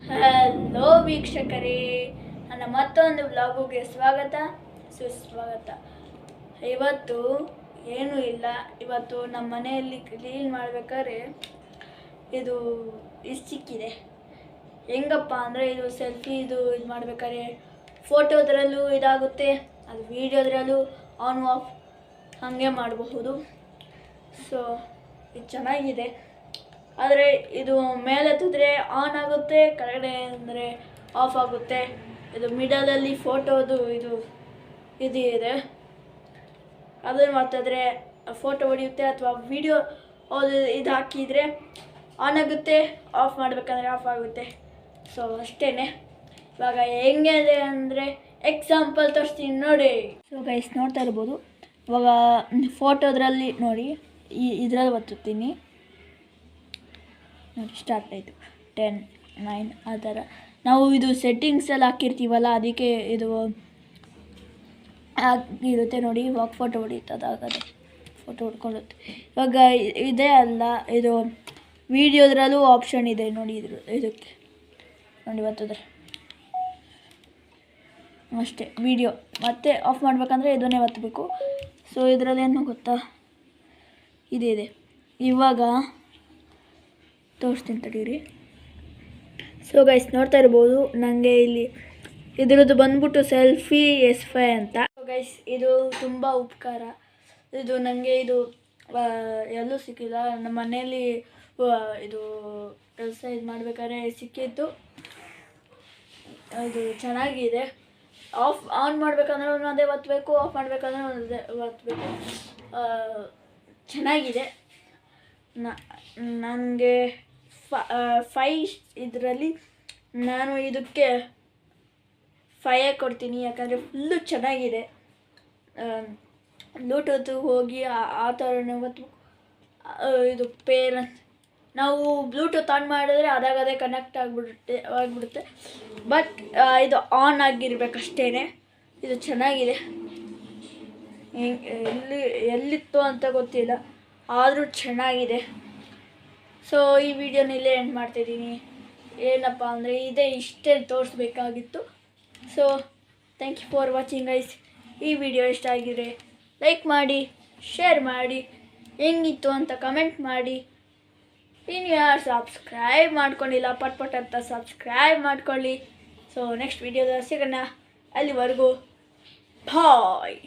Hello ವೀಕ್ಷಕರೇ, ನನ್ನ ಮತ್ತೊಂದು ವ್ಲಾಗುಗೆ ಸ್ವಾಗತ ಸುಸ್ವಾಗತ. ಇವತ್ತು ಏನೂ ಇಲ್ಲ. ಇವತ್ತು ನಮ್ಮ ಮನೆಯಲ್ಲಿ ಕ್ಲೀನ್ ಮಾಡಬೇಕಾದ್ರೆ ಇದು ಸಿಕ್ಕಿದೆ. ಹೆಂಗಪ್ಪ ಅಂದರೆ ಇದು ಸೆಲ್ಫಿ ಇದು ಮಾಡಬೇಕಾದ್ರೆ ಫೋಟೋದ್ರಲ್ಲೂ ಇದಾಗುತ್ತೆ, ಅದು ವೀಡಿಯೋದ್ರಲ್ಲೂ ಆನ್ ಆಫ್ ಹಾಗೆ ಮಾಡಬಹುದು. ಸೊ ಇದು ಚೆನ್ನಾಗಿದೆ. ಆದರೆ ಇದು ಮೇಲೆತ್ತಿದ್ರೆ ಆನ್ ಆಗುತ್ತೆ, ಕೆಳಗಡೆ ಅಂದರೆ ಆಫ್ ಆಗುತ್ತೆ. ಇದು ಮಿಡಲಲ್ಲಿ ಫೋಟೋದು ಇದು ಇದೆ. ಅದನ್ನು ಮಾಡ್ತಾಯಿದ್ರೆ ಫೋಟೋ ಹೊಡೆಯುತ್ತೆ, ಅಥವಾ ವಿಡಿಯೋ ಇದು ಹಾಕಿದರೆ ಆನ್ ಆಗುತ್ತೆ, ಆಫ್ ಮಾಡಬೇಕಂದ್ರೆ ಆಫ್ ಆಗುತ್ತೆ. ಸೊ ಅಷ್ಟೇ. ಇವಾಗ ಹೆಂಗಿದೆ ಅಂದರೆ ಎಕ್ಸಾಂಪಲ್ ತೋರಿಸ್ತೀನಿ ನೋಡಿ. ಸೊ ಗೈಸ್ ನೋಡ್ತಾ ಇರ್ಬೋದು, ಇವಾಗ ಫೋಟೋದ್ರಲ್ಲಿ ನೋಡಿ, ಇದರಲ್ಲಿ ಒತ್ತುತ್ತೀನಿ ನೋಡಿ, ಸ್ಟಾರ್ಟ್ ಆಯಿತು. 10, 9 ಆ ಥರ ನಾವು ಇದು ಸೆಟ್ಟಿಂಗ್ಸಲ್ಲಿ ಹಾಕಿರ್ತೀವಲ್ಲ, ಅದಕ್ಕೆ ಇದು ಆಗಿರುತ್ತೆ ನೋಡಿ. ಇವಾಗ ಫೋಟೋ ಹೊಡಿತದಾಗದೆ ಫೋಟೋ ಹೊಡ್ಕೊಳ್ಳುತ್ತೆ. ಇವಾಗ ಇದೇ ಅಲ್ಲ, ಇದು ವೀಡಿಯೋದ್ರಲ್ಲೂ ಆಪ್ಷನ್ ಇದೆ ನೋಡಿ. ಇದಕ್ಕೆ ನೋಡಿ ಒತ್ತಿದ್ರೆ ಅಷ್ಟೇ ವೀಡಿಯೋ. ಮತ್ತೆ ಆಫ್ ಮಾಡಬೇಕಂದ್ರೆ ಇದನ್ನೇ ಒತ್ತಬೇಕು. ಸೊ ಇದರಲ್ಲಿ ಏನು ಗೊತ್ತಾ, ಇದೆ. ಇವಾಗ ತೋರಿಸ್ತೀನಿ ತಡೀರಿ. ಸೊ ಗೈಸ್ ನೋಡ್ತಾ ಇರ್ಬೋದು, ನನಗೆ ಇಲ್ಲಿ ಇದರದ್ದು ಬಂದ್ಬಿಟ್ಟು ಸೆಲ್ಫಿ S5 ಅಂತ. ಸೊ ಗೈಸ್ ಇದು ತುಂಬ ಉಪಕಾರ. ಇದು ನನಗೆ ಇದು ಎಲ್ಲೂ ಸಿಕ್ಕಿಲ್ಲ. ನಮ್ಮ ಮನೆಯಲ್ಲಿ ಇದು ಕೆಲಸ ಇದು ಮಾಡಬೇಕಾದ್ರೆ ಸಿಕ್ಕಿತ್ತು. ಇದು ಚೆನ್ನಾಗಿದೆ. ಆನ್ ಮಾಡಬೇಕಂದ್ರೆ ಅದೇ ಒತ್ತಬೇಕು, ಆಫ್ ಮಾಡಬೇಕಂದ್ರೆ ಅದೇ ಒತ್ತಬೇಕು. ಚೆನ್ನಾಗಿದೆ. ನನಗೆ 5 ಇದರಲ್ಲಿ ನಾನು ಇದಕ್ಕೆ 5 ಕೊಡ್ತೀನಿ, ಯಾಕಂದರೆ ಫುಲ್ಲು ಚೆನ್ನಾಗಿದೆ. ಬ್ಲೂಟೂತ್ ಹೋಗಿ ಆ ಥರನೇ ಇದು ಪೇರ್ ನಾವು ಬ್ಲೂಟೂತ್ ಆನ್ ಮಾಡಿದ್ರೆ ಅದಾಗದೇ ಕನೆಕ್ಟ್ ಆಗಿಬಿಡುತ್ತೆ. ಬಟ್ ಇದು ಆನ್ ಆಗಿರ್ಬೇಕಷ್ಟೇ. ಇದು ಚೆನ್ನಾಗಿದೆ. ಎಲ್ಲಿತ್ತು ಅಂತ ಗೊತ್ತಿಲ್ಲ, ಆದರೂ ಚೆನ್ನಾಗಿದೆ. ಸೊ ಈ ವಿಡಿಯೋನಲ್ಲೇ ಎಂಡ್ ಮಾಡ್ತಾಯಿದ್ದೀನಿ. ಏನಪ್ಪ ಅಂದರೆ ಇಷ್ಟೇ ತೋರಿಸ್ಬೇಕಾಗಿತ್ತು. So thank you for watching guys. ಈ ವಿಡಿಯೋ ಇಷ್ಟ ಆಗಿದ್ರೆ ಲೈಕ್ ಮಾಡಿ, ಶೇರ್ ಮಾಡಿ, ಹೆಂಗಿತ್ತು ಅಂತ ಕಮೆಂಟ್ ಮಾಡಿ. ಇನ್ನು ಯಾರು ಸಬ್ಸ್ಕ್ರೈಬ್ ಮಾಡ್ಕೊಂಡಿಲ್ಲ, ಪಟ್ ಅಂತ ಸಬ್ಸ್ಕ್ರೈಬ್ ಮಾಡ್ಕೊಳ್ಳಿ. ಸೊ ನೆಕ್ಸ್ಟ್ ವಿಡಿಯೋದಲ್ಲಿ ಸಿಗೋಣ. ಅಲ್ಲಿವರೆಗೂ ಬಾಯ್.